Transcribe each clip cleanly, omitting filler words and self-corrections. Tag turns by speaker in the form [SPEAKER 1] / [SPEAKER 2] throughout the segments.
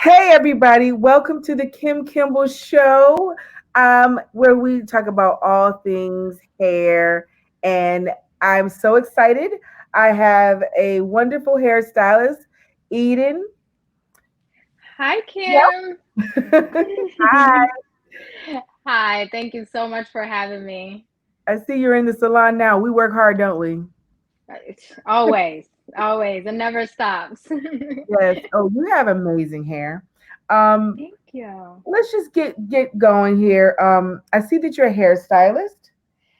[SPEAKER 1] Hey, everybody. Welcome to the Kimble Show, where we talk about all things hair. And I'm so excited. I have a wonderful hairstylist, Eden.
[SPEAKER 2] Hi,
[SPEAKER 1] Yep.
[SPEAKER 2] Kim.
[SPEAKER 1] Hi.
[SPEAKER 2] Hi, thank you so much for having me.
[SPEAKER 1] I see you're in the salon now. We work hard, don't we?
[SPEAKER 2] Always, always, it never stops.
[SPEAKER 1] Yes. Oh, you have amazing hair. Um,
[SPEAKER 2] Thank you.
[SPEAKER 1] let's just get going here. I see that you're a hairstylist.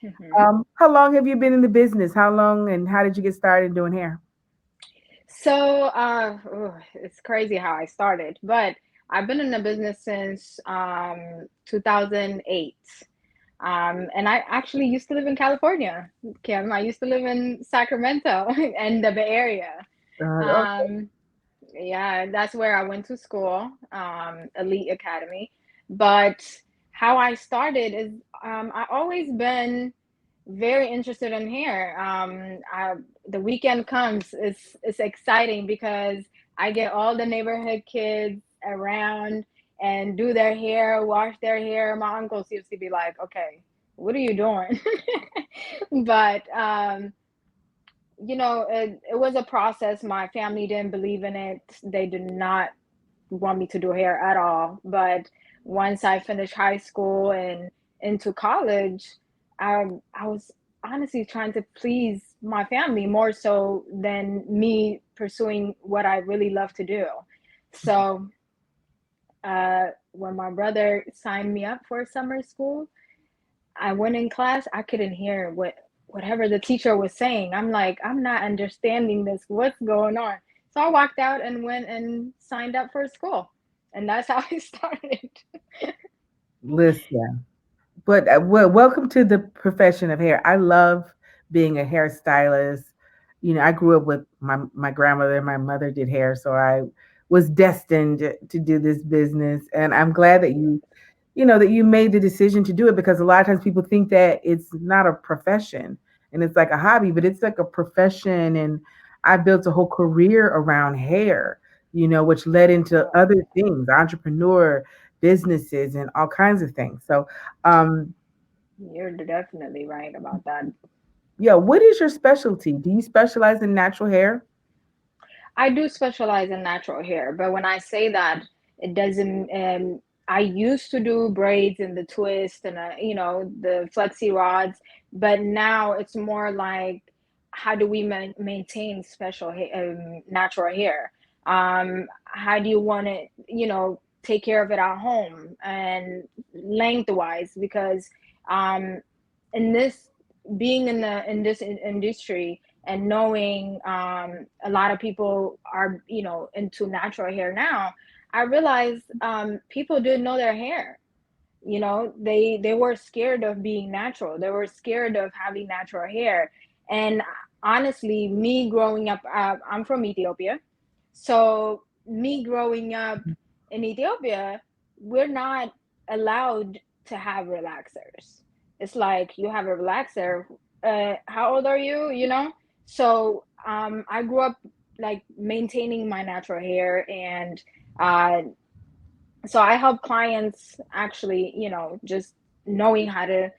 [SPEAKER 2] Mhm.
[SPEAKER 1] How long have you been in the business? How long and how did you get started doing hair?
[SPEAKER 2] It's crazy how I started, but I've been in the business since 2008. And I actually used to live in California, Kim. I used to live in Sacramento and the Bay Area.
[SPEAKER 1] Okay.
[SPEAKER 2] Um, Yeah, that's where I went to school, Elite Academy. But how I started is I always been very interested in hair. The weekend comes, it's exciting because I get all the neighborhood kids around and do their hair, wash their hair. My uncle used to be like, "Okay, what are you doing?" But it was a process. My family didn't believe in it. They did not want me to do hair at all. But once I finished high school and into college, I was honestly trying to please my family more so than me pursuing what I really love to do. So when my brother signed me up for summer school, I went in class, I couldn't hear whatever the teacher was saying. I'm like, I'm not understanding this. What's going on? So I walked out and went and signed up for school. And that's how I started.
[SPEAKER 1] Listen, but welcome to the profession of hair. I love being a hairstylist. I grew up with my grandmother and my mother did hair, so I was destined to do this business. And I'm glad that you made the decision to do it because a lot of times people think that it's not a profession and it's like a hobby, but it's like a profession. And I built a whole career around hair, which led into
[SPEAKER 2] Wow.
[SPEAKER 1] other things, entrepreneur businesses and all kinds of things. So, um,
[SPEAKER 2] You're definitely right about that.
[SPEAKER 1] yeah, what is your specialty? Do you specialize in natural hair?
[SPEAKER 2] I do specialize in natural hair, but when I say that, it doesn't. I used to do braids and the twist and the flexi rods, but now it's more like how do we maintain natural hair? How do you want to take care of it at home and lengthwise? Because um, in this being in this industry and knowing a lot of people are into natural hair now, I realized people didn't know their hair. They were scared of being natural. They were scared of having natural hair. And honestly, me growing up, I'm from Ethiopia, so me growing up in Ethiopia, we're not allowed to have relaxers. It's like you have a relaxer. How old are you? I grew up like maintaining my natural hair, and uh, so I help clients actually, just knowing how to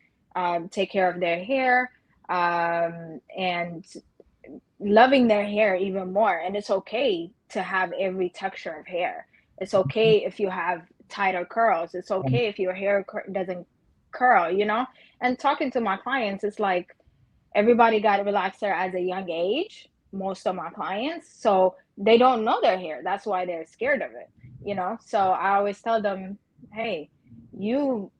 [SPEAKER 2] take care of their hair, and loving their hair even more. And it's okay to have every texture of hair. It's okay if you have tighter curls. It's okay if your hair doesn't curl, And talking to my clients, it's like everybody got a relaxer at a young age, most of my clients. So they don't know their hair. That's why they're scared of it. So I always tell them, hey, you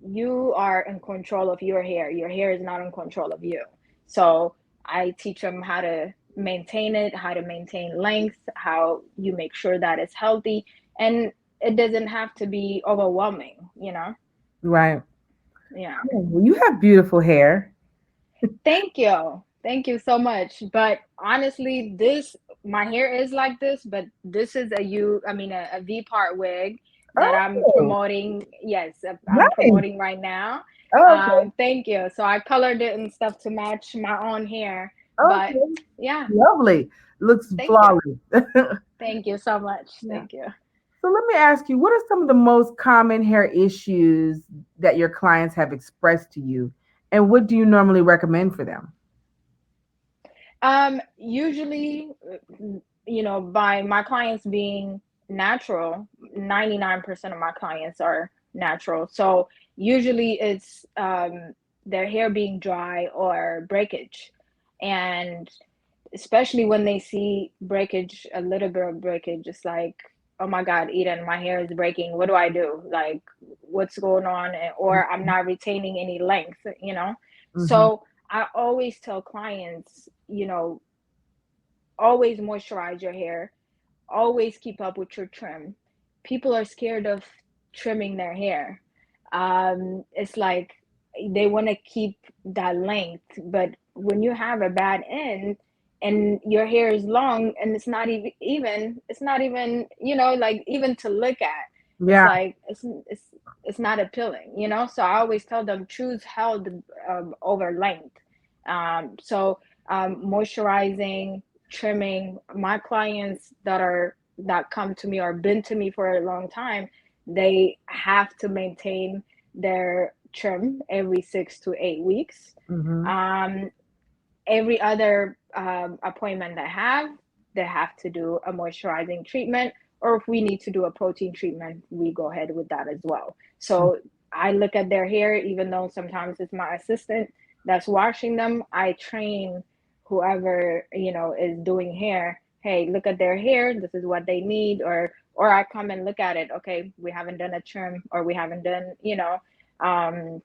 [SPEAKER 2] you are in control of your hair. Your hair is not in control of you. So I teach them how to maintain it, how to maintain length, how you make sure that it's healthy, and it doesn't have to be overwhelming.
[SPEAKER 1] Right.
[SPEAKER 2] Yeah.
[SPEAKER 1] Oh, well, you have beautiful hair.
[SPEAKER 2] Thank you. Thank you so much. But honestly, my hair is like this, but this is a V part wig that I'm
[SPEAKER 1] Oh,
[SPEAKER 2] promoting. Yes, I'm
[SPEAKER 1] nice.
[SPEAKER 2] promoting right now.
[SPEAKER 1] Okay.
[SPEAKER 2] Thank you. So I colored it and stuff to match my own hair. But
[SPEAKER 1] Okay.
[SPEAKER 2] yeah,
[SPEAKER 1] Lovely. Looks
[SPEAKER 2] thank you.
[SPEAKER 1] flawless.
[SPEAKER 2] Thank you so much.
[SPEAKER 1] Yeah.
[SPEAKER 2] Thank you.
[SPEAKER 1] So let me ask you, what are some of the most common hair issues that your clients have expressed to you? And what do you normally recommend for them?
[SPEAKER 2] Usually, by my clients being natural, 99% of my clients are natural. So usually it's their hair being dry or breakage. And especially when they see breakage, a little bit of breakage, it's like, oh my God, Eden, my hair is breaking. What do I do? Like, what's going on? Or I'm not retaining any length.
[SPEAKER 1] Mm-hmm.
[SPEAKER 2] So I always tell clients, always moisturize your hair, always keep up with your trim. People are scared of trimming their hair. It's like they want to keep that length, but when you have a bad end and your hair is long and it's not even, like even to look at, it's
[SPEAKER 1] Yeah.
[SPEAKER 2] like it's not appealing. So I always tell them choose health over length. Moisturizing, trimming. My clients that come to me or been to me for a long time, they have to maintain their trim every 6 to 8 weeks.
[SPEAKER 1] Mm-hmm.
[SPEAKER 2] Um, every other appointment they have to do a moisturizing treatment, or if we need to do a protein treatment, we go ahead with that as well. So I look at their hair, even though sometimes it's my assistant that's washing them. I train whoever is doing hair. Hey, look at their hair. This is what they need, or I come and look at it. Okay, we haven't done a trim, or we haven't done um,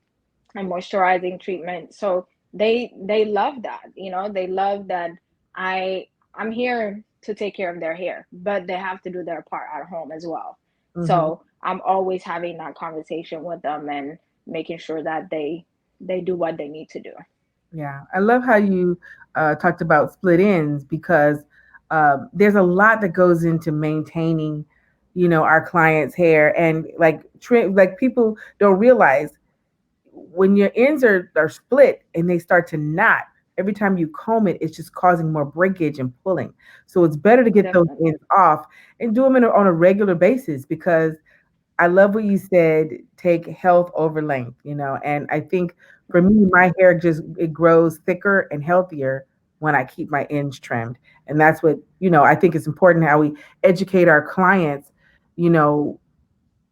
[SPEAKER 2] a moisturizing treatment. So they love that. They love that I I'm here to take care of their hair, but they have to do their part at home as well.
[SPEAKER 1] Mm-hmm.
[SPEAKER 2] So I'm always having that conversation with them and making sure that they do what they need to do.
[SPEAKER 1] Yeah, I love how you talked about split ends because there's a lot that goes into maintaining, our clients' hair, and like trim. Like people don't realize when your ends are split and they start to knot. Every time you comb it, it's just causing more breakage and pulling. So it's better to get those
[SPEAKER 2] Definitely.
[SPEAKER 1] ends off and do them on a regular basis because I love what you said, take health over length, and I think for me,
[SPEAKER 2] Hmm.
[SPEAKER 1] my hair just it grows thicker and healthier when I keep my ends trimmed. And that's what, I think it's important how we educate our clients, you know,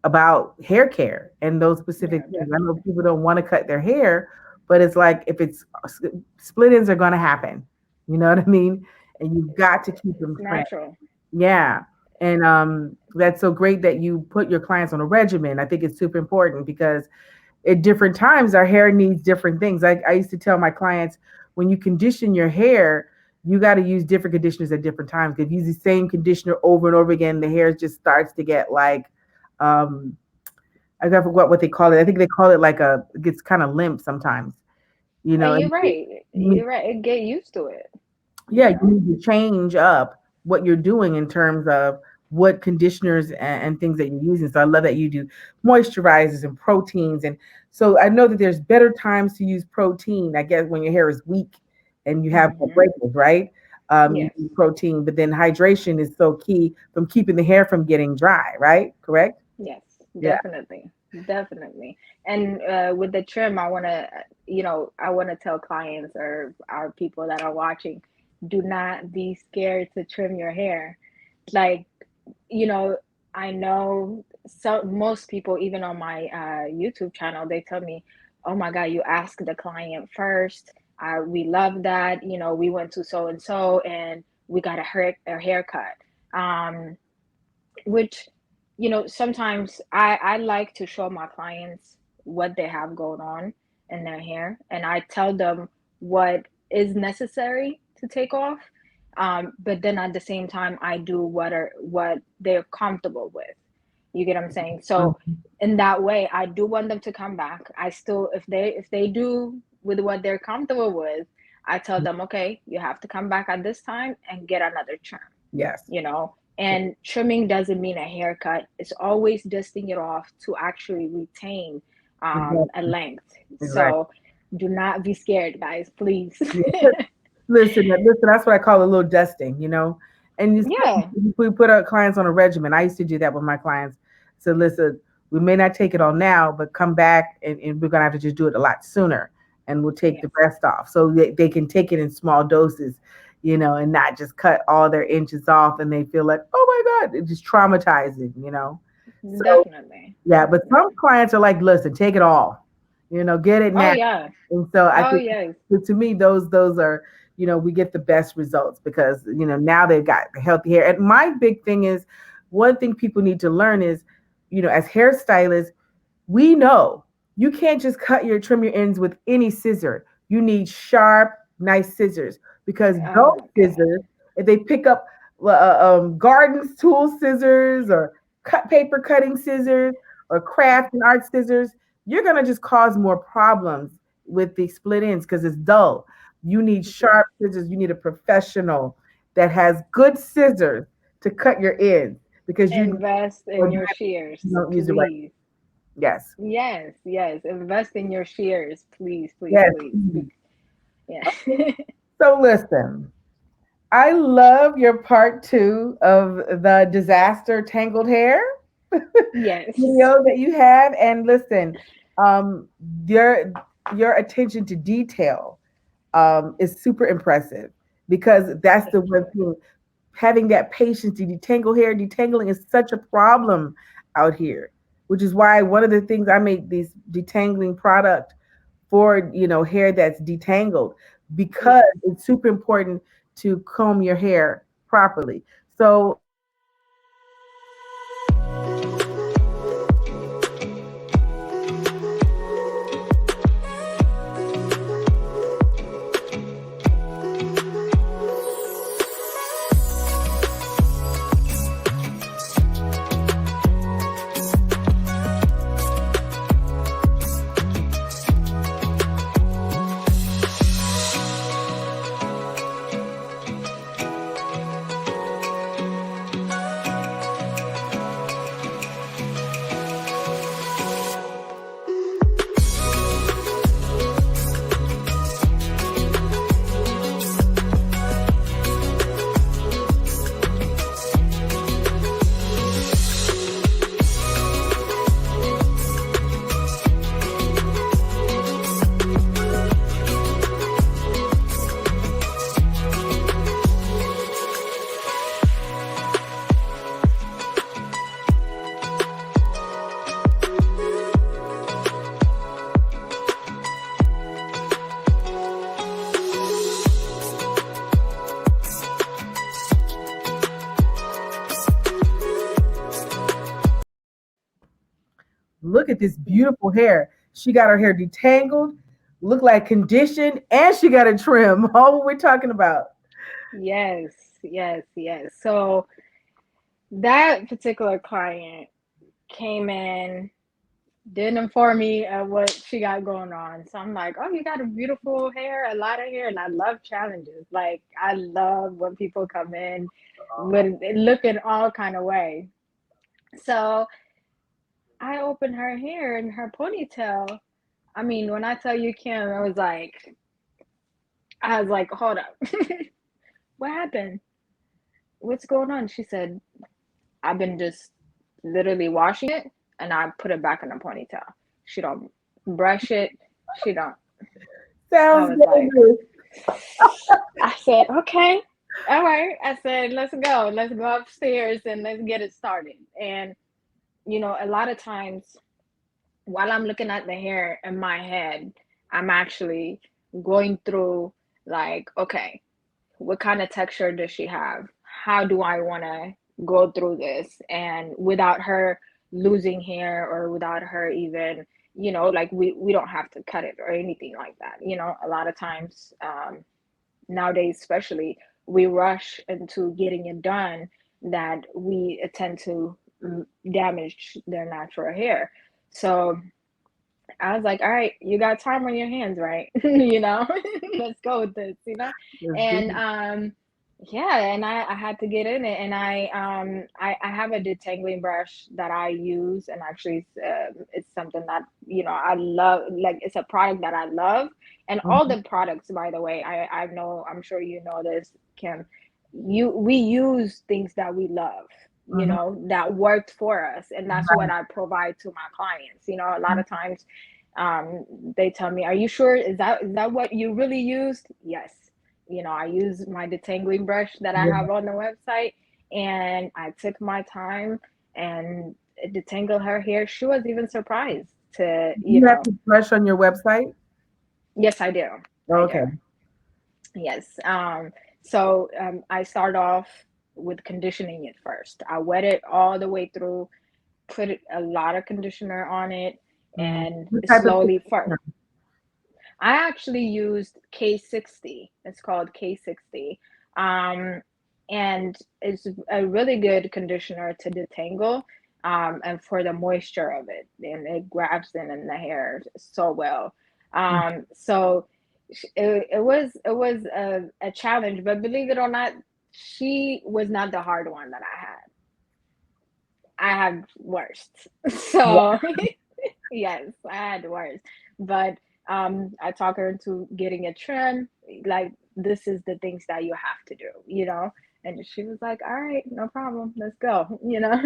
[SPEAKER 1] about hair care and those specific
[SPEAKER 2] Yeah,
[SPEAKER 1] things. I know
[SPEAKER 2] definitely.
[SPEAKER 1] people don't want to cut their hair, but it's like if it's split ends are going to happen. You know what I mean? And you've
[SPEAKER 2] It's
[SPEAKER 1] got to keep
[SPEAKER 2] it's
[SPEAKER 1] them trimmed.
[SPEAKER 2] natural.
[SPEAKER 1] Yeah. And that's so great that you put your clients on a regimen. I think it's super important because at different times our hair needs different things. I used to tell my clients when you condition your hair, you got to use different conditioners at different times. If you use the same conditioner over and over again, the hair just starts to get like um I forgot what they call it. I think they call it like it gets kind of limp sometimes,
[SPEAKER 2] You're
[SPEAKER 1] and
[SPEAKER 2] right.
[SPEAKER 1] you
[SPEAKER 2] You're right. Get used to it,
[SPEAKER 1] yeah,
[SPEAKER 2] you
[SPEAKER 1] you
[SPEAKER 2] know?
[SPEAKER 1] need to change up what you're doing in terms of what conditioners and things that you're using. So I love that you do moisturizers and proteins. And so I know that there's better times to use protein, I guess, when your hair is weak and you have more
[SPEAKER 2] Hmm.
[SPEAKER 1] breakage, right? You
[SPEAKER 2] Yes.
[SPEAKER 1] need protein, but then hydration is so key from keeping the hair from getting dry, right? Correct?
[SPEAKER 2] Yes,
[SPEAKER 1] Yeah.
[SPEAKER 2] definitely. Definitely. And with the trim, I want to tell clients or our people that are watching, do not be scared to trim your hair. Like, you know, I know most people, even on my YouTube channel, they tell me, "Oh my God, you ask the client first. We love that. We went to so and so, and we got a haircut." Um, which sometimes I like to show my clients what they have going on in their hair, and I tell them what is necessary to take off, but then at the same time I do what they're comfortable with. You get what I'm saying? So
[SPEAKER 1] Mhm.
[SPEAKER 2] in that way, I do want them to come back. I still, if they do with what they're comfortable with, I tell them, okay, you have to come back at this time and get another trim.
[SPEAKER 1] Yes.
[SPEAKER 2] And trimming doesn't mean a haircut. It's always dusting it off to actually retain a
[SPEAKER 1] Exactly.
[SPEAKER 2] length.
[SPEAKER 1] Exactly.
[SPEAKER 2] So do not be scared, guys, please.
[SPEAKER 1] Yeah. Listen, listen. That's what I call a little dusting. And
[SPEAKER 2] Yeah.
[SPEAKER 1] we put our clients on a regimen. I used to do that with my clients. So listen, we may not take it all now, but come back and we're gonna have to just do it a lot sooner, and we'll take
[SPEAKER 2] Yeah.
[SPEAKER 1] the rest off so they can take it in small doses, and not just cut all their inches off and they feel like, oh my God, it's just traumatizing. So
[SPEAKER 2] Definitely.
[SPEAKER 1] yeah, but some
[SPEAKER 2] Definitely.
[SPEAKER 1] clients are like, listen, take it all, get it
[SPEAKER 2] Oh
[SPEAKER 1] now.
[SPEAKER 2] yeah.
[SPEAKER 1] And so I
[SPEAKER 2] Oh
[SPEAKER 1] think
[SPEAKER 2] yes.
[SPEAKER 1] to me, those are, we get the best results because, now they've got the healthy hair. And my big thing is, one thing people need to learn is, as hairstylists, we know you can't just trim your ends with any scissor. You need sharp, nice scissors because those scissors,
[SPEAKER 2] Okay.
[SPEAKER 1] if they pick up garden tool scissors or cut paper cutting scissors or craft and art scissors, you're gonna just cause more problems with the split ends because it's dull. You need
[SPEAKER 2] Yeah.
[SPEAKER 1] sharp scissors. You need a professional that has good scissors to cut your ends because
[SPEAKER 2] Invest in
[SPEAKER 1] or
[SPEAKER 2] your
[SPEAKER 1] you
[SPEAKER 2] shears,
[SPEAKER 1] don't use the right.
[SPEAKER 2] please.
[SPEAKER 1] Yes.
[SPEAKER 2] Yes, yes. Invest in your shears, please, please,
[SPEAKER 1] Yes.
[SPEAKER 2] please. Yeah.
[SPEAKER 1] So listen, I love your part two of the disaster tangled hair
[SPEAKER 2] Yes.
[SPEAKER 1] video that you have. And listen, um, your your attention to detail is super impressive because that's the
[SPEAKER 2] Thank
[SPEAKER 1] one
[SPEAKER 2] you.
[SPEAKER 1] thing. Having that patience to detangle hair, detangling is such a problem out here, which is why one of the things I make these detangling product for hair that's detangled because
[SPEAKER 2] Yes.
[SPEAKER 1] it's super important to comb your hair properly. So look at this beautiful hair. She got her hair detangled, look like conditioned, and she got a trim. All what we're talking about.
[SPEAKER 2] Yes, yes, yes. So that particular client came in, didn't inform me of what she got going on. So I'm like, oh, you got a beautiful hair, a lot of hair. And I love challenges. Like, I love when people come in with looking all kind of way. So I opened her hair and her ponytail. I mean, when I tell you, Kim, I was like, hold up. What happened? What's going on? She said, I've been just literally washing it and I put it back in a ponytail. She don't brush it. She don't. I
[SPEAKER 1] Sounds
[SPEAKER 2] was like,
[SPEAKER 1] dangerous.
[SPEAKER 2] I said, okay, all right. I said, let's go. Let's go upstairs and let's get it started. And, a lot of times while I'm looking at the hair in my head, I'm actually going through like, okay, what kind of texture does she have? How do I want to go through this? And without her losing hair or without her even, like we don't have to cut it or anything like that. A lot of times, nowadays, especially, we rush into getting it done that we tend to damage their natural hair. So I was like, all right, you got time on your hands, right? Let's go with this.
[SPEAKER 1] Let's do
[SPEAKER 2] And
[SPEAKER 1] it.
[SPEAKER 2] yeah, and I had to get in it. And I have a detangling brush that I use, and actually it's something that, I love. Like, it's a product that I love. And all
[SPEAKER 1] Mhm.
[SPEAKER 2] the products, by the way, I know, I'm sure you know this, Kim, we use things that we love, you
[SPEAKER 1] Mhm.
[SPEAKER 2] know, that worked for us, and that's what I provide to my clients. You know, a lot of times they tell me, are you sure, is that what you really used? Yes. You know, I use my detangling brush that I
[SPEAKER 1] Yeah.
[SPEAKER 2] have on the website, and I took my time and detangle her hair. She was even surprised to,
[SPEAKER 1] Do
[SPEAKER 2] you
[SPEAKER 1] you have
[SPEAKER 2] know.
[SPEAKER 1] the brush on your website?
[SPEAKER 2] Yes, I do. I do.
[SPEAKER 1] Okay.
[SPEAKER 2] Yes. I start off with conditioning it first. I wet it all the way through, put a lot of conditioner on it,
[SPEAKER 1] Mhm.
[SPEAKER 2] and
[SPEAKER 1] What type of
[SPEAKER 2] slowly
[SPEAKER 1] conditioner?
[SPEAKER 2] I actually used K60. It's called K60. Um, and it's a really good conditioner to detangle, and for the moisture of it. And it grabs in the hair so well.
[SPEAKER 1] Mm.
[SPEAKER 2] So it was a challenge, but believe it or not, she was not the hard one that I had. I had worse.
[SPEAKER 1] Wow.
[SPEAKER 2] So yes, I had worse. But I talk her into getting a trim. Like, this is the things that you have to do, you know? And she was like, all right, no problem. Let's go, you know?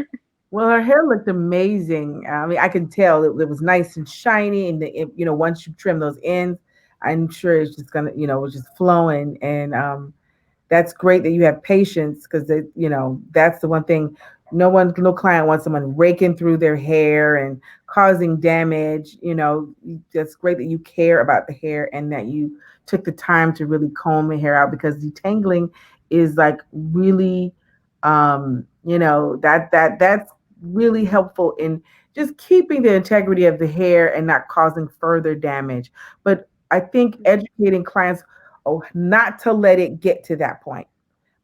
[SPEAKER 1] Well, her hair looked amazing. I mean, I can tell it was nice and shiny, and once you trim those ends, I'm sure it's just gonna, it was just flowing. And that's great that you have patience, because that's the one thing. No client wants someone raking through their hair and causing damage. That's great that you care about the hair and that you took the time to really comb the hair out, because detangling is like really, that's really helpful in just keeping the integrity of the hair and not causing further damage. But I think educating clients, oh, not to let it get to that point.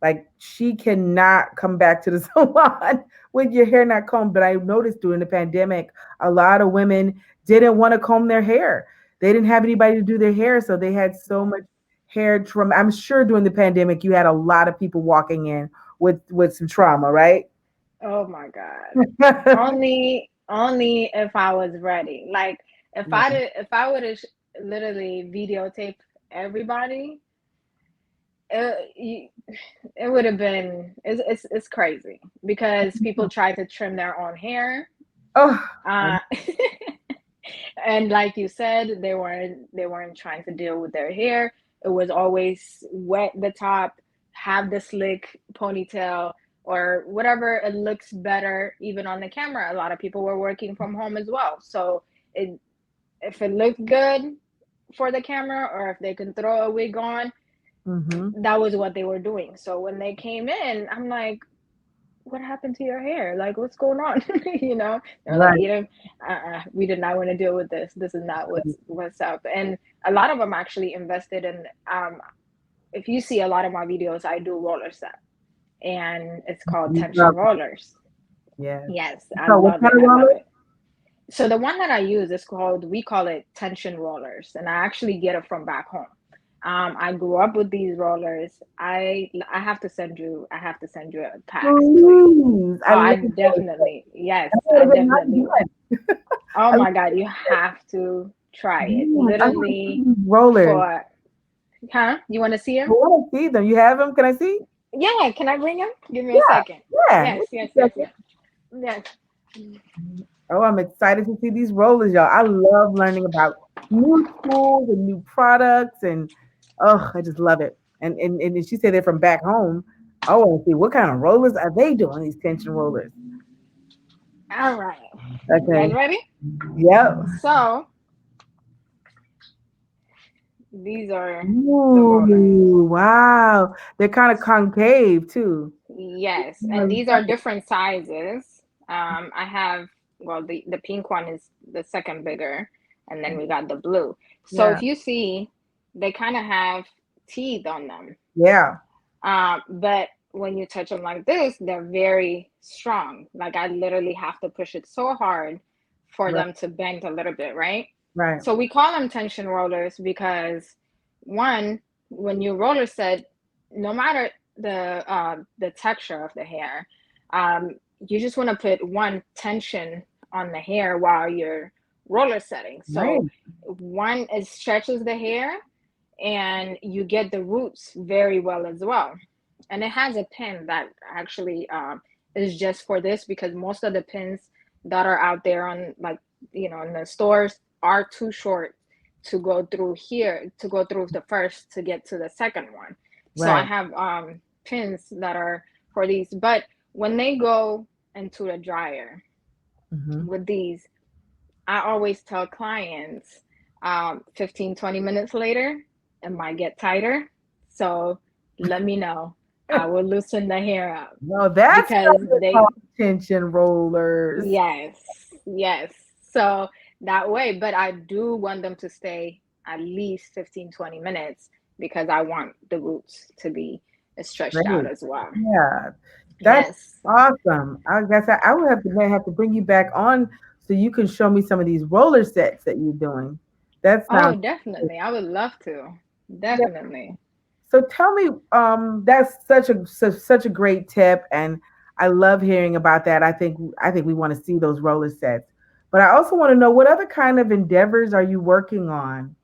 [SPEAKER 1] Like, she cannot come back to the salon with your hair not combed. But I noticed during the pandemic, a lot of women didn't want to comb their hair. They didn't have anybody to do their hair, so they had so
[SPEAKER 2] Yeah.
[SPEAKER 1] much hair trauma. I'm sure during the pandemic you had a lot of people walking in with some trauma, right?
[SPEAKER 2] Oh my God. Only if I was ready. Like,
[SPEAKER 1] Yeah.
[SPEAKER 2] if I would have literally videotaped everybody, it, it would have been, it's crazy because people try to trim their own hair.
[SPEAKER 1] Oh,
[SPEAKER 2] Uh, and like you said, they weren't trying to deal with their hair. It was always wet the top, have the slick ponytail or whatever. It looks better even on the camera. A lot of people were working from home as well, so it if it looked good for the camera, or if they can throw a wig on,
[SPEAKER 1] mm-hmm.
[SPEAKER 2] that was what they were doing. So when they came in, I'm like, what happened to your hair? Like, what's going on? You know, they're like,
[SPEAKER 1] Right.
[SPEAKER 2] Eden, we did not want to deal with this. This is not what's up. And a lot of them actually invested in. If you see a lot of my videos, I do roller set, and it's called tension
[SPEAKER 1] Love it.
[SPEAKER 2] rollers.
[SPEAKER 1] Yes.
[SPEAKER 2] Yes, I
[SPEAKER 1] So, what
[SPEAKER 2] love
[SPEAKER 1] kind
[SPEAKER 2] it.
[SPEAKER 1] of
[SPEAKER 2] I love
[SPEAKER 1] roller?
[SPEAKER 2] it. So the one that I use is called, we call it tension rollers, and I actually get it from back home. I grew up with these rollers. I have to send you a packs, please.
[SPEAKER 1] Please, I
[SPEAKER 2] Oh,
[SPEAKER 1] love
[SPEAKER 2] I
[SPEAKER 1] it.
[SPEAKER 2] definitely, yes,
[SPEAKER 1] I
[SPEAKER 2] I
[SPEAKER 1] would have not
[SPEAKER 2] definitely will.
[SPEAKER 1] done.
[SPEAKER 2] Oh
[SPEAKER 1] I love
[SPEAKER 2] my God, you have to try it.
[SPEAKER 1] Yes, I want to see
[SPEAKER 2] Literally
[SPEAKER 1] these rollers.
[SPEAKER 2] for, huh? You want to see
[SPEAKER 1] I
[SPEAKER 2] him?
[SPEAKER 1] want to see them. You have them? Can I see?
[SPEAKER 2] Yeah, can I bring him? Give me a
[SPEAKER 1] Yeah,
[SPEAKER 2] second.
[SPEAKER 1] yeah.
[SPEAKER 2] Yes,
[SPEAKER 1] Wait
[SPEAKER 2] yes,
[SPEAKER 1] a
[SPEAKER 2] yes,
[SPEAKER 1] second.
[SPEAKER 2] yes. Yes.
[SPEAKER 1] Oh, I'm excited to see these rollers, y'all. I love learning about new tools and new products, and oh, I just love it. And she said they're from back home. I want to see what kind of rollers are they doing, these tension rollers.
[SPEAKER 2] All right. You guys
[SPEAKER 1] Okay.
[SPEAKER 2] ready?
[SPEAKER 1] Yep.
[SPEAKER 2] So these are the rollers.
[SPEAKER 1] Ooh, wow. They're kind of concave too.
[SPEAKER 2] Yes,
[SPEAKER 1] I
[SPEAKER 2] and these are
[SPEAKER 1] love it.
[SPEAKER 2] different sizes. I have, well, the pink one is the second bigger, and then we got the blue. So
[SPEAKER 1] Yeah.
[SPEAKER 2] if you see, they kind of have teeth on them.
[SPEAKER 1] Yeah.
[SPEAKER 2] But when you touch them like this, they're very strong. Like, I literally have to push it so hard for
[SPEAKER 1] Right.
[SPEAKER 2] them to bend a little bit, right?
[SPEAKER 1] Right.
[SPEAKER 2] So we call them tension rollers because, one, when you roller set, no matter the texture of the hair, you just want to put one tension on the hair while you're roller setting.
[SPEAKER 1] Right.
[SPEAKER 2] So one, it stretches the hair, and you get the roots very well as well. and it has a pin that actually is just for this, because most of the pins that are out there on, like, in the stores are too short to go through here, to go through the first to get to the second one. So I
[SPEAKER 1] Right.
[SPEAKER 2] have pins that are for these, but when they go into the dryer
[SPEAKER 1] Hmm.
[SPEAKER 2] with these, I always tell clients 15, 20 minutes later, it might get tighter. So let me know. I will loosen the hair up
[SPEAKER 1] No, that's
[SPEAKER 2] because
[SPEAKER 1] what they call
[SPEAKER 2] they,
[SPEAKER 1] tension rollers.
[SPEAKER 2] yes, yes. So that way, but I do want them to stay at least 15, 20 minutes because I want the roots to be stretched out
[SPEAKER 1] Great.
[SPEAKER 2] as well.
[SPEAKER 1] Yeah, that's
[SPEAKER 2] Yes.
[SPEAKER 1] awesome. I guess I would have to may have to bring you back on so you can show me some of these roller sets that you're doing. That
[SPEAKER 2] Oh,
[SPEAKER 1] sounds
[SPEAKER 2] definitely. I would love to.
[SPEAKER 1] yeah.
[SPEAKER 2] Definitely.
[SPEAKER 1] So tell me, that's such a great tip, and I love hearing about that. I think we want to see those roller sets, but I also want to know what other kind of endeavors are you working on?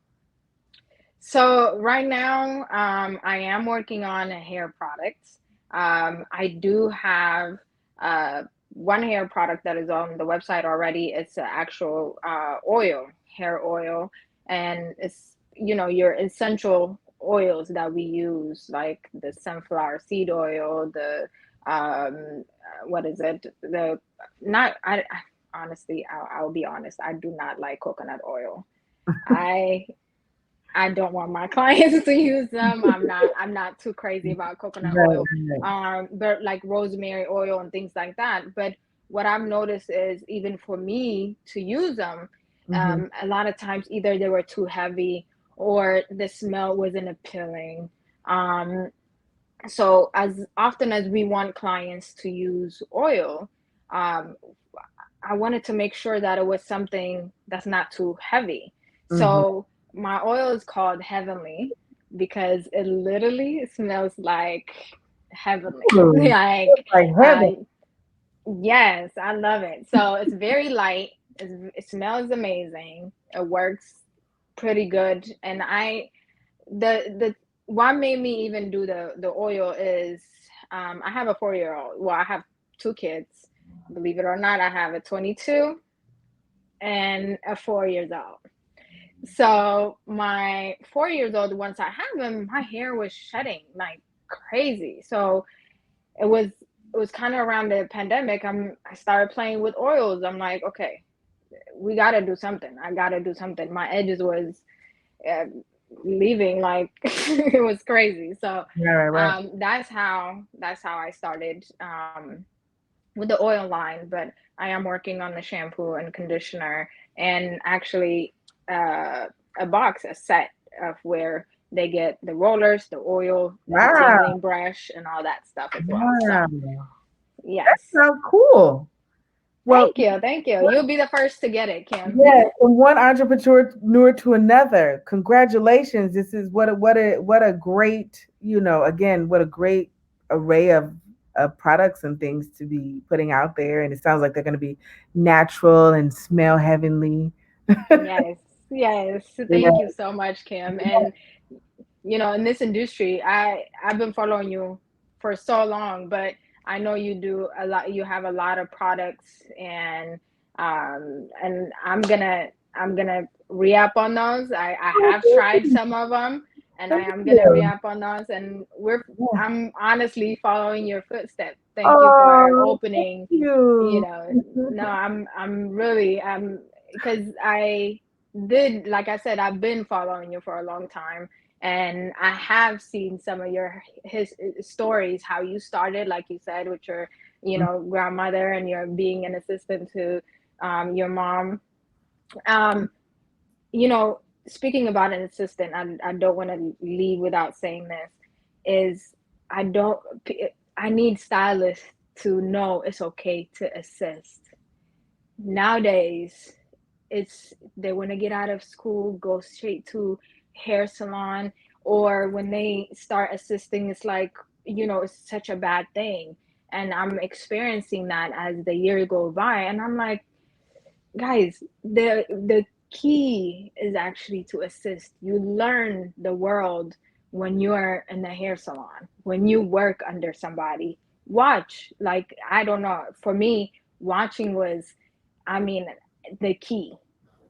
[SPEAKER 2] So right now, I am working on a hair products. I do have uh, one hair product that is on the website already. It's an actual oil, hair oil, and it's, your essential oils that we use, like the sunflower seed oil, the what is it? The not I honestly, I'll be honest, I do not like coconut oil. I I don't want my clients to use them. I'm not too crazy about coconut
[SPEAKER 1] Right,
[SPEAKER 2] oil.
[SPEAKER 1] right.
[SPEAKER 2] But like rosemary oil and things like that. But what I've noticed is, even for me to use them,
[SPEAKER 1] Hmm.
[SPEAKER 2] a lot of times either they were too heavy or the smell wasn't appealing. Um, so as often as we want clients to use oil, um, I wanted to make sure that it was something that's not too heavy.
[SPEAKER 1] Hmm.
[SPEAKER 2] So my oil is called Heavenly because it literally smells like heavenly.
[SPEAKER 1] Ooh,
[SPEAKER 2] Like,
[SPEAKER 1] it's like heaven.
[SPEAKER 2] uh, yes, I love it. So it's very light. It smells amazing. It works pretty good. And the what made me even do the oil is, I have a 4 year old. Well, I have two kids. Believe it or not, I have a 22 and a 4 years old. So my 4 years old, once I have him, my hair was shedding like crazy. So it was kind of around the pandemic. I started playing with oils. I'm like, okay, we gotta do something. I gotta do something. My edges was uh, leaving like it was crazy. So
[SPEAKER 1] Right, right, right.
[SPEAKER 2] that's how I started with the oil line. But I am working on the shampoo and conditioner, and actually uh, a set of where they get the rollers, the oil, the
[SPEAKER 1] Wow,
[SPEAKER 2] detangling brush, and all that stuff as well. So
[SPEAKER 1] wow, that
[SPEAKER 2] yes,
[SPEAKER 1] sounds cool. Well,
[SPEAKER 2] thank you, thank you. You'll be the first to get it, Kim.
[SPEAKER 1] yeah, from one entrepreneur to another. Congratulations. This is what a great, again, what a great array of products and things to be putting out there. And it sounds like they're going to be natural and smell heavenly.
[SPEAKER 2] Yes, yes. Thank
[SPEAKER 1] Yeah.
[SPEAKER 2] you so much, Kim. And in this industry, I've been following you for so long, but I know you do a lot. You have a lot of products, and I'm gonna re-up on those. I have tried some of them, and I
[SPEAKER 1] Thank
[SPEAKER 2] am gonna
[SPEAKER 1] you.
[SPEAKER 2] re-up on those. And
[SPEAKER 1] Yeah.
[SPEAKER 2] I'm honestly following your footsteps. Thank you for
[SPEAKER 1] Oh, thank
[SPEAKER 2] opening.
[SPEAKER 1] you.
[SPEAKER 2] No, I'm really because I did, like I said, I've been following you for a long time, and I have seen some of your his stories, how you started, like you said, with your grandmother, and you're being an assistant to your mom. Um, you know, Speaking about an assistant, I don't want to leave without saying this. Is I don't I need stylists to know it's okay to assist. Nowadays, it's they want to get out of school, go straight to hair salon, or when they start assisting, it's like, it's such a bad thing. And I'm experiencing that as the year go by, and I'm like, guys, the key is actually to assist. You learn the world when you're in the hair salon. when you work under somebody, watch. Like, I don't know, for me, watching was, I mean, the key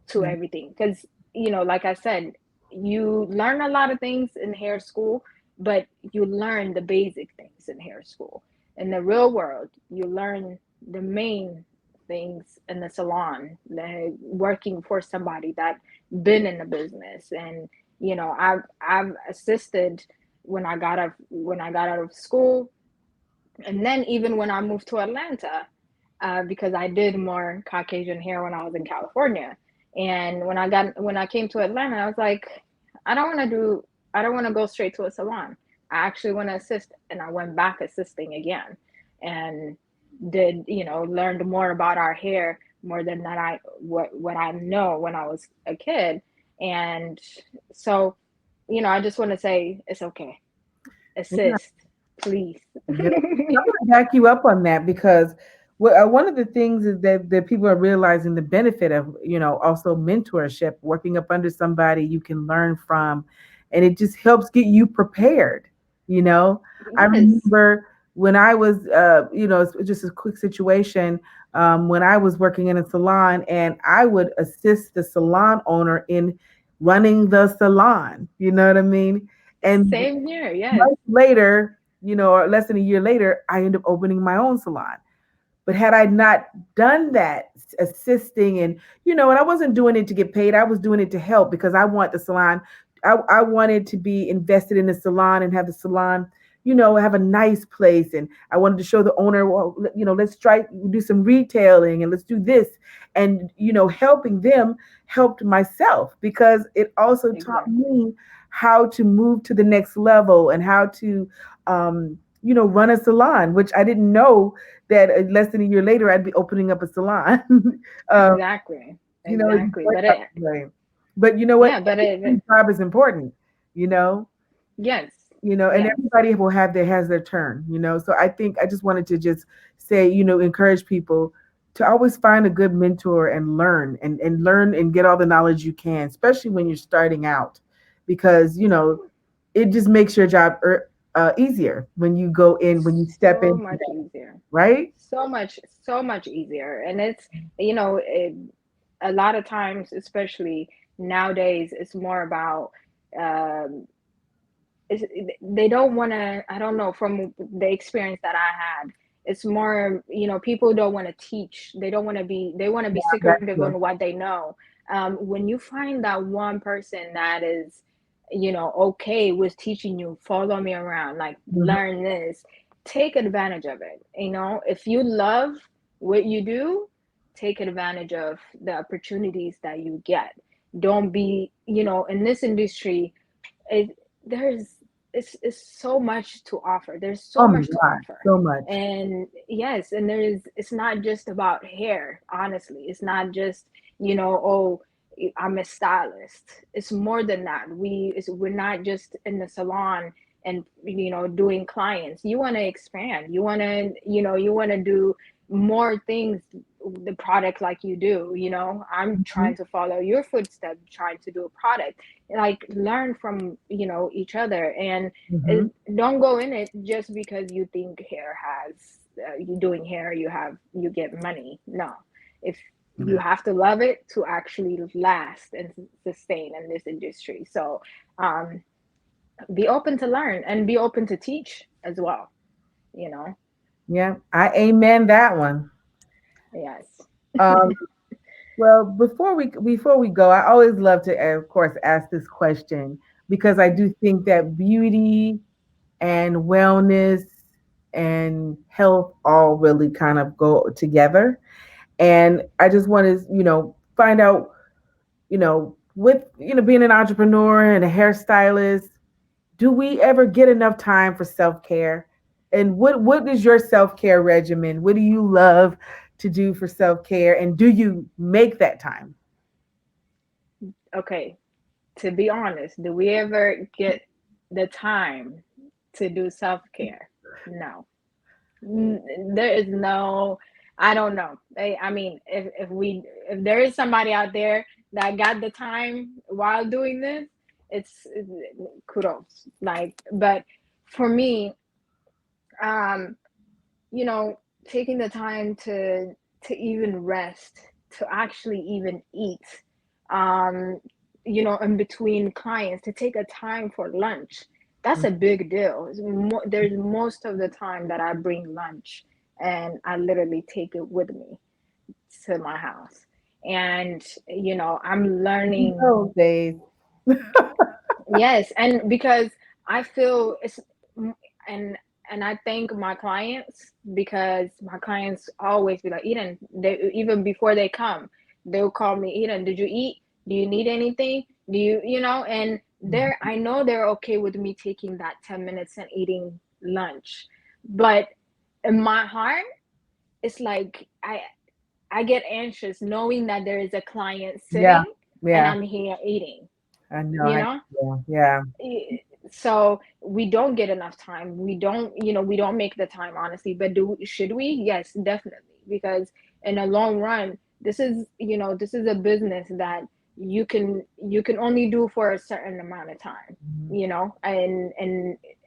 [SPEAKER 2] to
[SPEAKER 1] Mhm.
[SPEAKER 2] everything. Because, like I said, you learn a lot of things in hair school, but you learn the basic things in hair school. In the real world, you learn the main things in the salon, working for somebody that been in the business. And I've assisted when I got out of school, and then even when I moved to Atlanta, because I did more Caucasian hair when I was in California. And when I came to Atlanta, I was like, I don't want to do I don't want to go straight to a salon. I actually want to assist, and I went back assisting again, and did learned more about our hair more than that what I know when I was a kid. And so, I just want to say it's okay.
[SPEAKER 1] Yeah.
[SPEAKER 2] Assist, please.
[SPEAKER 1] Yeah. I'm going to back you up on that because one of the things is that people are realizing the benefit of, also mentorship, working up under somebody you can learn from, and it just helps get you prepared. You know, I
[SPEAKER 2] Yes.
[SPEAKER 1] remember when I was, it's just a quick situation, when I was working in a salon and I would assist the salon owner in running the salon. You know what I mean? And
[SPEAKER 2] Same here. Yes.
[SPEAKER 1] months later, or less than a year later, I ended up opening my own salon. But had I not done that, assisting and I wasn't doing it to get paid, I was doing it to help because I want the salon. I wanted to be invested in the salon and have the salon, have a nice place. And I wanted to show the owner, well, let's try do some retailing and let's do this. And, helping them helped myself because it also taught
[SPEAKER 2] Exactly.
[SPEAKER 1] me how to move to the next level and how to, run a salon, which I didn't know that less than a year later I'd be opening up a salon. um,
[SPEAKER 2] Exactly.
[SPEAKER 1] it's
[SPEAKER 2] Exactly.
[SPEAKER 1] quite that way. But you know what?
[SPEAKER 2] Yeah, but
[SPEAKER 1] Everybody's job is important. You know,
[SPEAKER 2] yes.
[SPEAKER 1] and
[SPEAKER 2] Yes.
[SPEAKER 1] everybody will have their turn. So I think I just wanted to just say, encourage people to always find a good mentor and learn and get all the knowledge you can, especially when you're starting out, because it just makes your job easier when you go in when you step
[SPEAKER 2] So
[SPEAKER 1] into
[SPEAKER 2] much
[SPEAKER 1] that,
[SPEAKER 2] easier.
[SPEAKER 1] right?
[SPEAKER 2] So much easier. And it's, you know, it, a lot of times, especially nowadays, it's more about, um, it's, they don't want to, I don't know, from the experience that I had, it's more, people don't want to teach. They want to be
[SPEAKER 1] That's
[SPEAKER 2] secretive on
[SPEAKER 1] true.
[SPEAKER 2] what they know. When you find that one person that is, okay with teaching you, follow me around, like
[SPEAKER 1] Mhm.
[SPEAKER 2] learn this, take advantage of it. If you love what you do, take advantage of the opportunities that you get. Don't be, in this industry, it there's it's so much to offer. There's so
[SPEAKER 1] Oh my
[SPEAKER 2] much to
[SPEAKER 1] God,
[SPEAKER 2] offer.
[SPEAKER 1] so much.
[SPEAKER 2] And yes, and it's not just about hair, honestly. It's not just, oh, I'm a stylist. It's more than that. We're not just in the salon and doing clients. You want to expand. You want to do more things, the product, like you do. I'm
[SPEAKER 1] Mhm.
[SPEAKER 2] trying to follow your footsteps, trying to do a product, like learn from each other. And
[SPEAKER 1] Mhm.
[SPEAKER 2] don't go in it just because you think hair has you doing hair, you get money. No, if you
[SPEAKER 1] Yeah.
[SPEAKER 2] have to love it to actually last and sustain in this industry. So um be open to learn and be open to teach as well, you know
[SPEAKER 1] Yeah, I amen that one.
[SPEAKER 2] yes.
[SPEAKER 1] Um, well, before we go, I always love to, of course, ask this question because I do think that beauty and wellness and health all really kind of go together. And I just want to, find out, with being an entrepreneur and a hairstylist, do we ever get enough time for self-care? And what is your self-care regimen? What do you love to do for self-care? And do you make that time?
[SPEAKER 2] Okay, to be honest, do we ever get the time to do self-care? No. There is no, I don't know. I mean, if there is somebody out there that got the time while doing this, it's kudos. Like, but for me, um, you know, taking the time to even rest, to actually even eat, um, in between clients, to take a time for lunch. That's a big deal. There's most of the time that I bring lunch and I literally take it with me to my house. And, I'm learning.
[SPEAKER 1] Those days.
[SPEAKER 2] Yes, and because I feel it's and and I thank my clients because my clients always be like, Eden, they even before they come, they'll call me, Eden, did you eat? Do you need anything? Do and I know they're okay with me taking that 10 minutes and eating lunch. But in my heart, it's like I get anxious knowing that there is a client
[SPEAKER 1] Yeah,
[SPEAKER 2] sitting and
[SPEAKER 1] yeah.
[SPEAKER 2] I'm here eating,
[SPEAKER 1] I know.
[SPEAKER 2] you know?
[SPEAKER 1] Yeah.
[SPEAKER 2] So we don't get enough time. We don't make the time, honestly. But should we? Yes, definitely, because in the long run, this is a business that you can only do for a certain amount of time,
[SPEAKER 1] Mhm.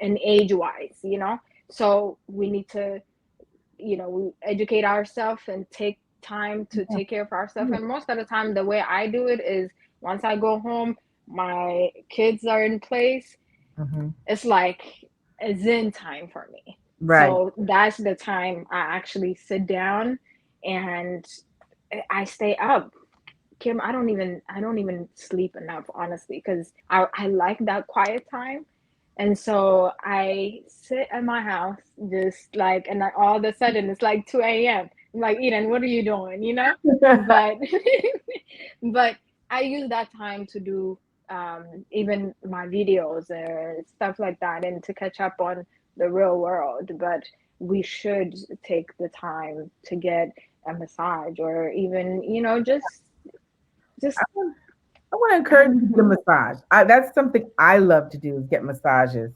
[SPEAKER 2] and age wise, so we need to, we educate ourselves and take time to
[SPEAKER 1] Yeah.
[SPEAKER 2] take care of ourselves.
[SPEAKER 1] Yeah.
[SPEAKER 2] And most of the time, the way I do it is once I go home, my kids are in place.
[SPEAKER 1] Mhm.
[SPEAKER 2] It's like a zen time for me.
[SPEAKER 1] Right.
[SPEAKER 2] So that's the time I actually sit down and I stay up. Kim, I don't even sleep enough, honestly, because I like that quiet time. And so I sit at my house just like, and all of a sudden it's like 2 a.m. I'm like, Eden, what are you doing? But but I use that time to do even my videos or stuff like that, and to catch up on the real world. But we should take the time to get a massage, or even, just
[SPEAKER 1] I want to encourage
[SPEAKER 2] have.
[SPEAKER 1] you to get a massage. That's something I love to do is get massages.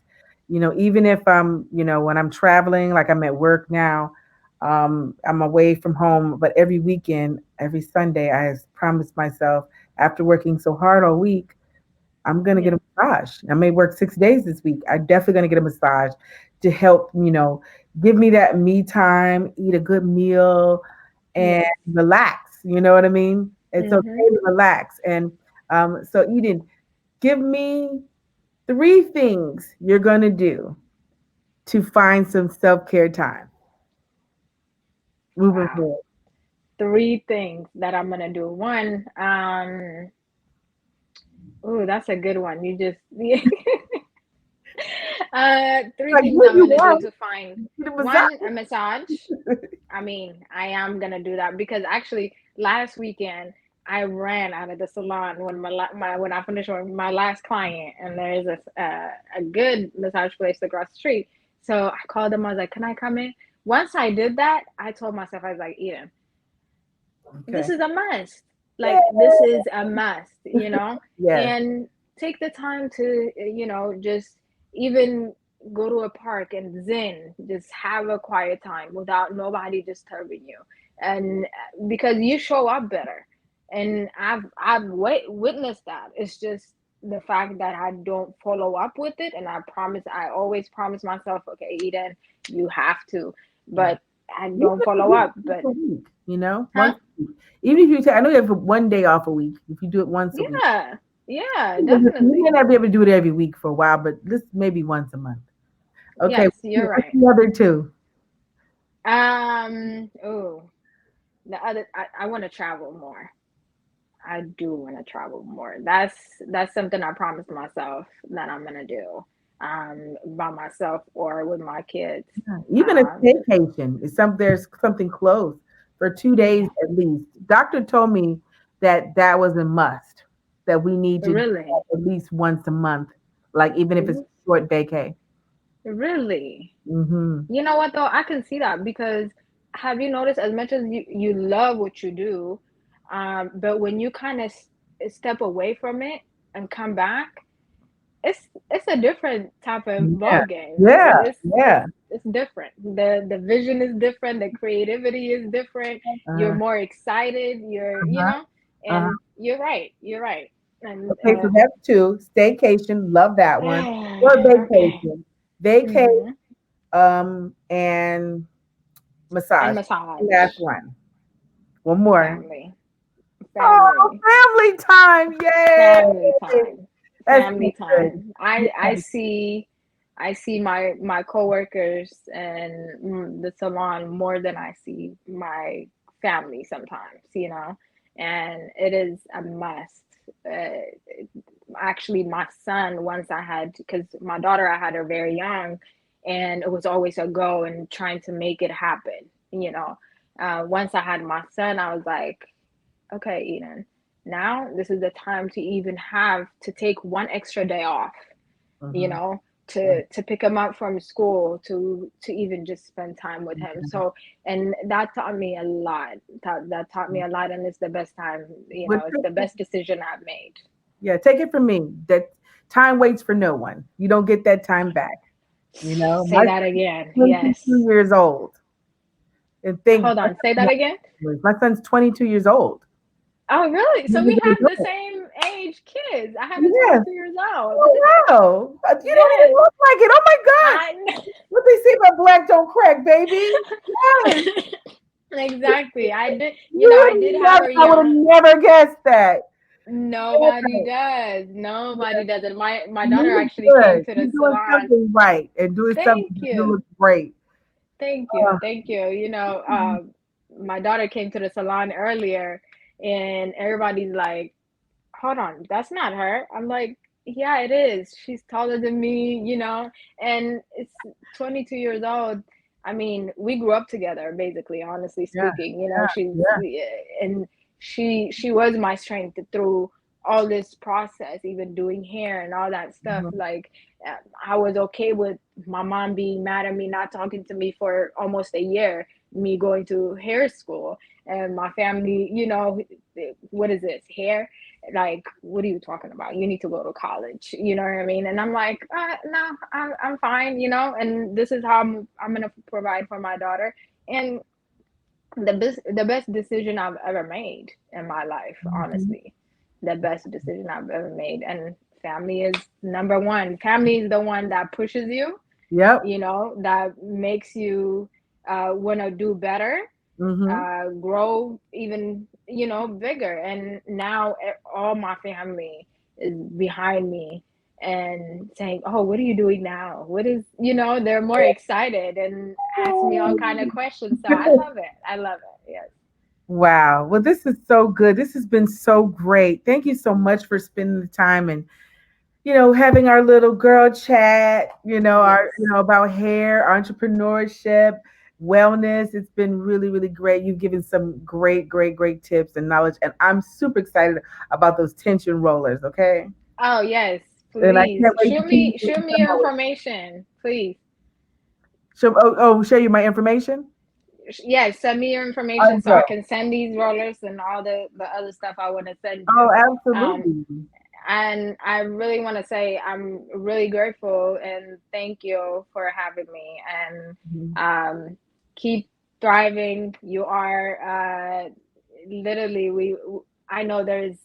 [SPEAKER 1] Even if when I'm traveling, like I'm at work now, I'm away from home, but every weekend, every Sunday, I promised myself after working so hard all week, I'm gonna get
[SPEAKER 2] Yeah.
[SPEAKER 1] a massage. I may work 6 days this week. I'm definitely gonna get a massage to help, give me that me time, eat a good meal, and
[SPEAKER 2] Yes.
[SPEAKER 1] relax. You know what I mean? It's
[SPEAKER 2] Mm-hmm.
[SPEAKER 1] okay to relax. And so, Eden, give me three things you're gonna do to find some self care time moving
[SPEAKER 2] Wow.
[SPEAKER 1] forward.
[SPEAKER 2] Three things that I'm gonna do. One, oh, that's a good one. You just three
[SPEAKER 1] Like,
[SPEAKER 2] things
[SPEAKER 1] give
[SPEAKER 2] I'm
[SPEAKER 1] you
[SPEAKER 2] gonna do
[SPEAKER 1] one,
[SPEAKER 2] to find
[SPEAKER 1] get a massage.
[SPEAKER 2] one, a massage. I mean, I am gonna do that because actually last weekend I ran out of the salon when I finished with my last client, and there's a good massage place across the street. So I called them. I was like, "Can I come in?" Once I did that, I told myself, I was like, "Eden, this
[SPEAKER 1] Okay.
[SPEAKER 2] is a must.
[SPEAKER 1] Yeah.
[SPEAKER 2] Like, this is a must,
[SPEAKER 1] Yes.
[SPEAKER 2] and take the time to, just even go to a park and zen, just have a quiet time without nobody disturbing you. And because you show up better. And I've witnessed that. It's just the fact that I don't follow up with it. And I always promise myself, okay, Eden, you have to.
[SPEAKER 1] Yeah.
[SPEAKER 2] But I
[SPEAKER 1] Even
[SPEAKER 2] don't
[SPEAKER 1] if you
[SPEAKER 2] follow
[SPEAKER 1] do it
[SPEAKER 2] up.
[SPEAKER 1] once
[SPEAKER 2] But,
[SPEAKER 1] a week,
[SPEAKER 2] huh?
[SPEAKER 1] once a week. Even if you take, I know you have one day off a week. If you do it once a week,
[SPEAKER 2] Yeah, yeah,
[SPEAKER 1] you may
[SPEAKER 2] definitely.
[SPEAKER 1] not be able to do it every week for a while, but this maybe once a month. Okay.
[SPEAKER 2] Yes, you're
[SPEAKER 1] What's
[SPEAKER 2] right.
[SPEAKER 1] the other two?
[SPEAKER 2] Oh, I want to travel more. I do want to travel more. That's something I promised myself that I'm gonna do, by myself or with my kids.
[SPEAKER 1] Even a
[SPEAKER 2] Um,
[SPEAKER 1] staycation is there's something close for 2 days
[SPEAKER 2] yeah,
[SPEAKER 1] at least. Doctor told me that was a must, that we need to do
[SPEAKER 2] really,
[SPEAKER 1] that at least once a month, like even if it's a short vacay.
[SPEAKER 2] really.
[SPEAKER 1] Hmm.
[SPEAKER 2] You know what though? I can see that because have you noticed, as much as you love what you do, but when you kind of step away from it and come back, it's a different type of
[SPEAKER 1] Yeah,
[SPEAKER 2] ball game.
[SPEAKER 1] yeah,
[SPEAKER 2] It's
[SPEAKER 1] yeah.
[SPEAKER 2] it's different. The vision is different. The creativity is different. You're
[SPEAKER 1] Uh,
[SPEAKER 2] more excited.
[SPEAKER 1] uh-huh, uh-huh.
[SPEAKER 2] And you're right. You're right. And
[SPEAKER 1] Okay, so that's two. Staycation, love that one. Or
[SPEAKER 2] okay.
[SPEAKER 1] vacation. Vacay,
[SPEAKER 2] Mm-hmm.
[SPEAKER 1] and
[SPEAKER 2] And
[SPEAKER 1] massage. Last
[SPEAKER 2] massage.
[SPEAKER 1] one. One more.
[SPEAKER 2] Family.
[SPEAKER 1] Oh,
[SPEAKER 2] Family.
[SPEAKER 1] family time.
[SPEAKER 2] Family
[SPEAKER 1] Yay.
[SPEAKER 2] time.
[SPEAKER 1] That's so
[SPEAKER 2] Family
[SPEAKER 1] good.
[SPEAKER 2] time. I see my coworkers and the salon more than I see my family sometimes, and it is a must. Actually, my son, once I had, because my daughter, I had her very young, and it was always a go and trying to make it happen. You know, once I had my son, I was like, okay, Eden, now this is the time to even have to take one extra day off, you
[SPEAKER 1] Mhm.
[SPEAKER 2] know, to pick him up from school, to even just spend time with him. So, and that taught me a lot. That taught me a lot, and it's the best time,
[SPEAKER 1] But
[SPEAKER 2] it's the best decision I've made.
[SPEAKER 1] yeah, take it from me. That time waits for no one. You don't get that time back. My
[SPEAKER 2] Say that again.
[SPEAKER 1] son's 22
[SPEAKER 2] Yes.
[SPEAKER 1] years old. And think
[SPEAKER 2] Hold on. Say that again.
[SPEAKER 1] my son's 22 years old.
[SPEAKER 2] Oh, really? So
[SPEAKER 1] He's
[SPEAKER 2] we
[SPEAKER 1] an
[SPEAKER 2] have the
[SPEAKER 1] adult.
[SPEAKER 2] same age kids. I have a
[SPEAKER 1] Yes.
[SPEAKER 2] 22 years old.
[SPEAKER 1] Oh wow. You don't even
[SPEAKER 2] Yes.
[SPEAKER 1] look like it. Oh my God.
[SPEAKER 2] I
[SPEAKER 1] Let me see my black don't crack, baby. Yes.
[SPEAKER 2] exactly. I did, I did
[SPEAKER 1] You
[SPEAKER 2] have
[SPEAKER 1] never,
[SPEAKER 2] her
[SPEAKER 1] I would have
[SPEAKER 2] young.
[SPEAKER 1] never guessed that.
[SPEAKER 2] Nobody
[SPEAKER 1] Yes.
[SPEAKER 2] does. Nobody does. And my daughter
[SPEAKER 1] You look
[SPEAKER 2] actually came
[SPEAKER 1] good.
[SPEAKER 2] to the
[SPEAKER 1] You're doing
[SPEAKER 2] salon.
[SPEAKER 1] something right and doing something
[SPEAKER 2] Thank
[SPEAKER 1] you
[SPEAKER 2] you.
[SPEAKER 1] look great.
[SPEAKER 2] Thank you.
[SPEAKER 1] Uh,
[SPEAKER 2] Thank you. My daughter came to the salon earlier, and everybody's like, hold on, that's not her. I'm like, yeah, it is. She's taller than me, and it's 22 years old. I mean, we grew up together, basically, honestly
[SPEAKER 1] yeah,
[SPEAKER 2] speaking.
[SPEAKER 1] yeah.
[SPEAKER 2] And she was my strength through all this process, even doing hair and all that stuff.
[SPEAKER 1] Mhm.
[SPEAKER 2] Like, I was okay with my mom being mad at me, not talking to me for almost a year, me going to hair school, and my family, what is this, hair? Like, what are you talking about? You need to go to college. You know what I mean? And I'm like, no, I'm fine, and this is how I'm going to provide for my daughter. And the best decision I've ever made in my life,
[SPEAKER 1] Mhm.
[SPEAKER 2] honestly, the best decision I've ever made. And family is number one. Family is the one that pushes you,
[SPEAKER 1] Yep.
[SPEAKER 2] that makes you want to do better,
[SPEAKER 1] Hmm.
[SPEAKER 2] grow even, bigger. And now all my family is behind me and saying, oh, what are you doing now? What is, they're more excited and ask me all kind of questions. So I love it. I love it. Yes.
[SPEAKER 1] Wow. Well, this is so good. This has been so great. Thank you so much for spending the time and having our little girl chat,
[SPEAKER 2] Yes.
[SPEAKER 1] about hair, entrepreneurship, wellness. It's been really, really great. You've given some great, great, great tips and knowledge. And I'm super excited about those tension rollers, okay?
[SPEAKER 2] Oh, yes.
[SPEAKER 1] And I
[SPEAKER 2] Please
[SPEAKER 1] can't wait to
[SPEAKER 2] shoot
[SPEAKER 1] see
[SPEAKER 2] me
[SPEAKER 1] what
[SPEAKER 2] shoot
[SPEAKER 1] you
[SPEAKER 2] me
[SPEAKER 1] come
[SPEAKER 2] your
[SPEAKER 1] out with.
[SPEAKER 2] information, please.
[SPEAKER 1] Show you my information?
[SPEAKER 2] Yes, send me your
[SPEAKER 1] I
[SPEAKER 2] information so I
[SPEAKER 1] will.
[SPEAKER 2] can send these rollers and all the other stuff I want to send
[SPEAKER 1] Oh,
[SPEAKER 2] you. Um,
[SPEAKER 1] absolutely.
[SPEAKER 2] and I really want to say I'm really grateful and thank you for having me, and
[SPEAKER 1] Mhm.
[SPEAKER 2] keep thriving. You are literally we. I know there's.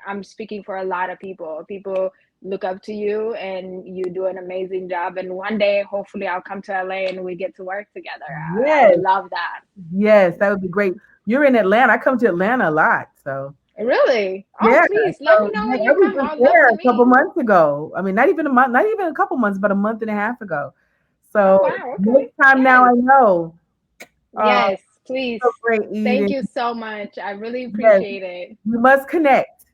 [SPEAKER 2] I'm speaking for a lot of people. People look up to you, and you do an amazing job. And one day, hopefully, I'll come to LA and we get to work together. I
[SPEAKER 1] Yes,
[SPEAKER 2] would love that.
[SPEAKER 1] yes, that would be great. You're in Atlanta. I come to Atlanta a lot, so.
[SPEAKER 2] Really? Oh,
[SPEAKER 1] Yeah,
[SPEAKER 2] please let me
[SPEAKER 1] so
[SPEAKER 2] know
[SPEAKER 1] yeah,
[SPEAKER 2] when
[SPEAKER 1] I
[SPEAKER 2] you
[SPEAKER 1] was
[SPEAKER 2] come.
[SPEAKER 1] just
[SPEAKER 2] I'd love
[SPEAKER 1] there
[SPEAKER 2] to
[SPEAKER 1] a couple
[SPEAKER 2] meet.
[SPEAKER 1] months ago. I mean, not even a month, not even a couple months, but a month and a half ago.
[SPEAKER 2] Oh,
[SPEAKER 1] So
[SPEAKER 2] wow. Okay.
[SPEAKER 1] next time now
[SPEAKER 2] Yes.
[SPEAKER 1] I know. Uh,
[SPEAKER 2] Yes, please.
[SPEAKER 1] so great,
[SPEAKER 2] Thank
[SPEAKER 1] Eden.
[SPEAKER 2] you so much. I really
[SPEAKER 1] Yes,
[SPEAKER 2] appreciate it.
[SPEAKER 1] we must connect.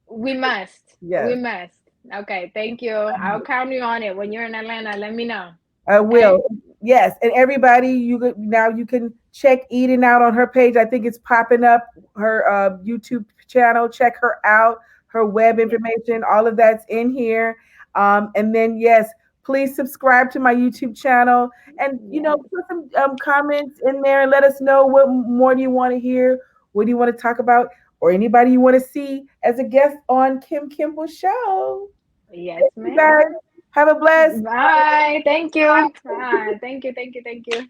[SPEAKER 2] We must. We
[SPEAKER 1] Yes,
[SPEAKER 2] must. Okay, thank you. I'll count you on it. When you're in Atlanta, let me know.
[SPEAKER 1] I
[SPEAKER 2] Okay?
[SPEAKER 1] will. Yes, and everybody, now you can check Eden out on her page. I think it's popping up her YouTube channel. Check her out. Her web
[SPEAKER 2] Yeah.
[SPEAKER 1] information, all of that's in here. And then yes, please subscribe to my YouTube channel, and
[SPEAKER 2] Yes.
[SPEAKER 1] put some comments in there and let us know what more do you want to hear, what do you want to talk about, or anybody you want to see as a guest on Kimble Show.
[SPEAKER 2] Yes,
[SPEAKER 1] Thank you
[SPEAKER 2] ma'am.
[SPEAKER 1] guys. Have a blessed.
[SPEAKER 2] Bye. Thank you. Bye. Thank you. Thank you. Thank you.